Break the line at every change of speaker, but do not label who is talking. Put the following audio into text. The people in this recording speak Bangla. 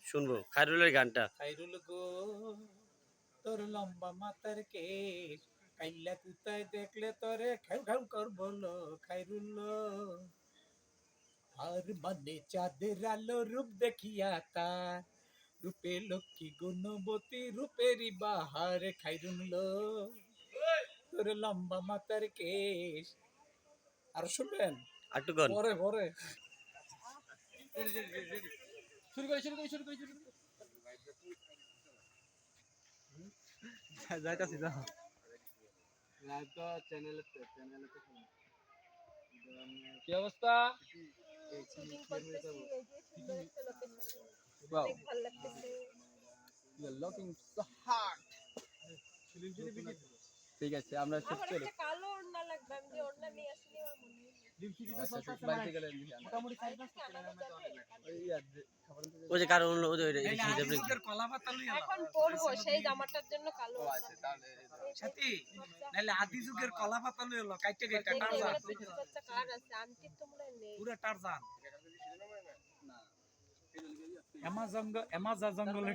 শুনবো খায়রুলের গানটা।
খায়রুল গো তোর লম্বা মাথার কেশ কাইল্লা কুতায় দেখলে তোরে ঘ্যাউ ঘ্যাউ কর বলো খায়রুল। আর মানে চাঁদের আলো রূপ দেখিয়া তার রূপে লক্ষ্মী গুণবতী রূপেরই বাহার খায়রুল। তোর লম্বা মাথার কেশ। আর শুনবেন
আরেকটু গান।
পরে পরে শুরু করি শুরু করি শুরু করি শুরু করি যাইতাছি যাও লাইভ তো চ্যানেলে কি অবস্থা wow you are looking so hot ঠিক আছে আমরা সব চলো
কালো ওড়না লাগবে আমি যে ওড়না নিয়ে আসিনি আমার মনে নেই
বাড়িতে গেলে মোটামুটি
ওই যে কারণ
কলা পাতা লই
এখন পরবো সেই জামাটার জন্য কালো
সাথী নাইলে আদি যুগের কলা পাতা লই হলো কাইটে কাইটে টারজান
কার আছে আন্টি তো মনে নেই
পুরো টারজান না অ্যামাজন জঙ্গলে